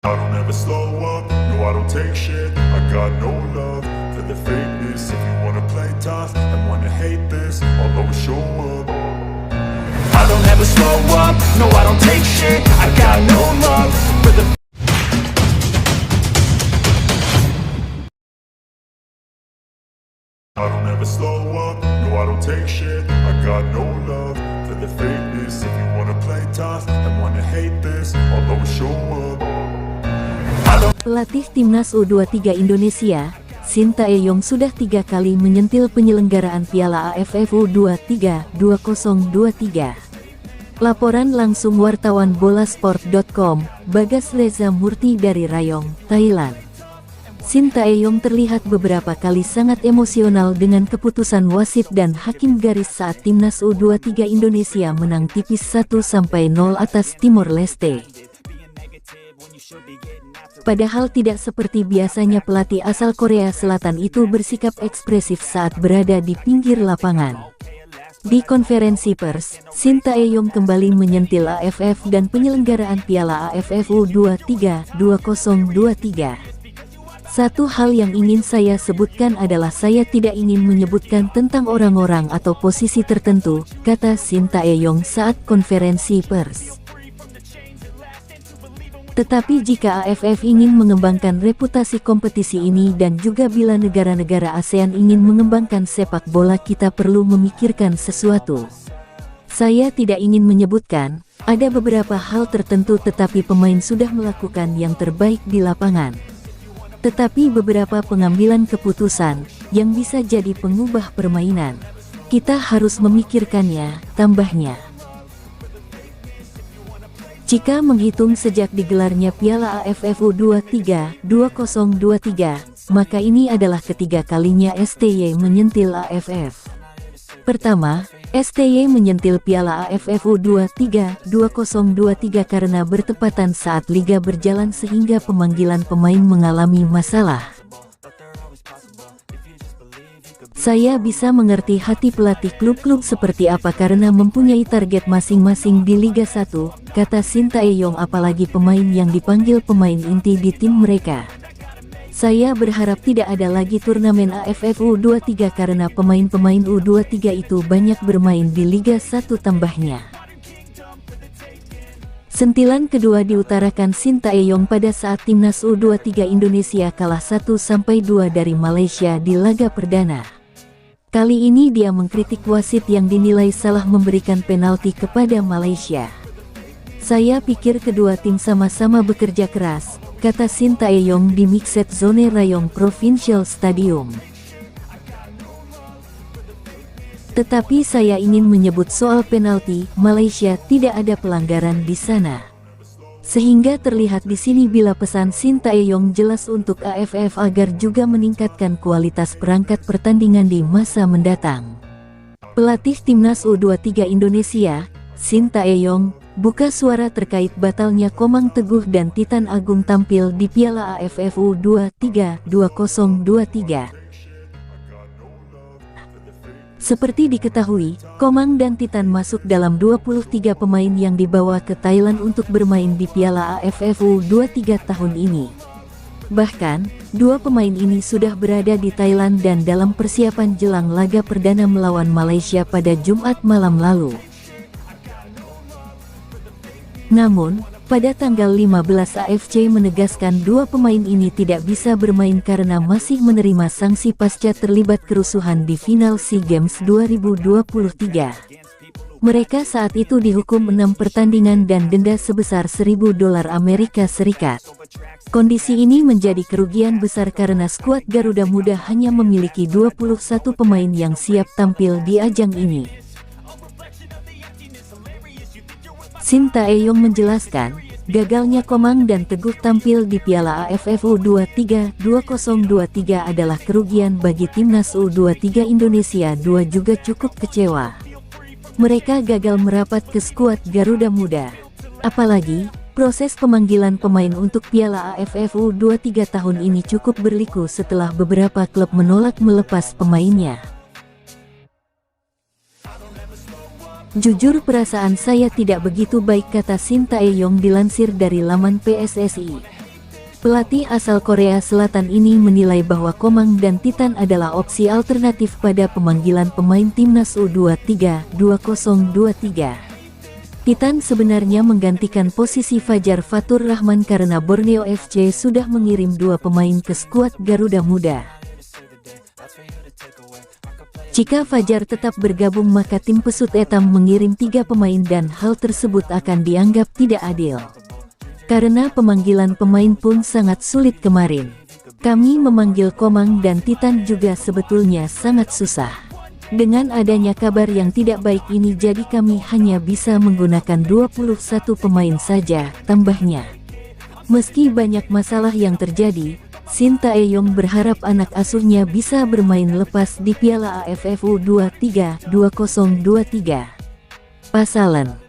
I don't ever slow up, no I don't take shit. I got no love for the fakeness. If you wanna play tough and wanna hate this, I'll always show up. I don't ever slow up, no I don't take shit. I got no love for the I don't ever slow up, no I don't take shit. I got no love for the fakeness. If you wanna play tough and wanna hate this, I'll always show up. Pelatih Timnas U23 Indonesia, Shin Tae-yong sudah 3 kali menyentil penyelenggaraan Piala AFF U23 2023. Laporan langsung wartawan bolasport.com, Bagas Reza Murti dari Rayong, Thailand. Shin Tae-yong terlihat beberapa kali sangat emosional dengan keputusan wasit dan hakim garis saat Timnas U23 Indonesia menang tipis 1-0 atas Timor Leste. Padahal tidak seperti biasanya pelatih asal Korea Selatan itu bersikap ekspresif saat berada di pinggir lapangan. Di konferensi pers, Shin Tae-yong kembali menyentil AFF dan penyelenggaraan Piala AFF U23 2023. Satu hal yang ingin saya sebutkan adalah saya tidak ingin menyebutkan tentang orang-orang atau posisi tertentu, kata Shin Tae-yong saat konferensi pers. Tetapi jika AFF ingin mengembangkan reputasi kompetisi ini dan juga bila negara-negara ASEAN ingin mengembangkan sepak bola, kita perlu memikirkan sesuatu. Saya tidak ingin menyebutkan, ada beberapa hal tertentu tetapi pemain sudah melakukan yang terbaik di lapangan. Tetapi beberapa pengambilan keputusan, yang bisa jadi pengubah permainan. Kita harus memikirkannya, tambahnya. Jika menghitung sejak digelarnya Piala AFF U23 2023, maka ini adalah ketiga kalinya STY menyentil AFF. Pertama, STY menyentil Piala AFF U23 2023 karena bertepatan saat liga berjalan sehingga pemanggilan pemain mengalami masalah. Saya bisa mengerti hati pelatih klub-klub seperti apa karena mempunyai target masing-masing di Liga 1, kata Shin Tae-yong, apalagi pemain yang dipanggil pemain inti di tim mereka. Saya berharap tidak ada lagi turnamen AFF U23 karena pemain-pemain U23 itu banyak bermain di Liga 1, tambahnya. Sentilan kedua diutarakan Shin Tae-yong pada saat Timnas U23 Indonesia kalah 1-2 dari Malaysia di laga perdana. Kali ini dia mengkritik wasit yang dinilai salah memberikan penalti kepada Malaysia. Saya pikir kedua tim sama-sama bekerja keras, kata Shin Tae-yong di Mixed Zone Rayong Provincial Stadium. Tetapi saya ingin menyebut soal penalti, Malaysia tidak ada pelanggaran di sana. Sehingga terlihat di sini bila pesan Shin Tae-yong jelas untuk AFF agar juga meningkatkan kualitas perangkat pertandingan di masa mendatang. Pelatih Timnas U23 Indonesia, Shin Tae-yong, buka suara terkait batalnya Komang Teguh dan Titan Agung tampil di Piala AFF U23 2023. Seperti diketahui, Komang dan Titan masuk dalam 23 pemain yang dibawa ke Thailand untuk bermain di Piala AFF U23 tahun ini. Bahkan, dua pemain ini sudah berada di Thailand dan dalam persiapan jelang laga perdana melawan Malaysia pada Jumat malam lalu. Namun, pada tanggal 15 AFC menegaskan dua pemain ini tidak bisa bermain karena masih menerima sanksi pasca terlibat kerusuhan di final SEA Games 2023. Mereka saat itu dihukum 6 pertandingan dan denda sebesar $1.000 Amerika Serikat. Kondisi ini menjadi kerugian besar karena skuad Garuda Muda hanya memiliki 21 pemain yang siap tampil di ajang ini. Shin Tae-yong menjelaskan, gagalnya Komang dan Teguh tampil di Piala AFF U23 2023 adalah kerugian bagi Timnas U23 Indonesia. Juga cukup kecewa. Mereka gagal merapat ke skuad Garuda Muda. Apalagi, proses pemanggilan pemain untuk Piala AFF U23 tahun ini cukup berliku setelah beberapa klub menolak melepas pemainnya. Jujur perasaan saya tidak begitu baik, kata Shin Tae-yong dilansir dari laman PSSI. Pelatih asal Korea Selatan ini menilai bahwa Komang dan Titan adalah opsi alternatif pada pemanggilan pemain timnas U23 2023. Titan sebenarnya menggantikan posisi Fajar Fatur Rahman karena Borneo FC sudah mengirim 2 pemain ke skuad Garuda Muda. Jika Fajar tetap bergabung maka tim Pesut Etam mengirim 3 pemain dan hal tersebut akan dianggap tidak adil. Karena pemanggilan pemain pun sangat sulit kemarin. Kami memanggil Komang dan Titan juga sebetulnya sangat susah. Dengan adanya kabar yang tidak baik ini jadi kami hanya bisa menggunakan 21 pemain saja, tambahnya. Meski banyak masalah yang terjadi, Shin Tae-yong berharap anak asuhnya bisa bermain lepas di Piala AFF U23 2023. Pasalan.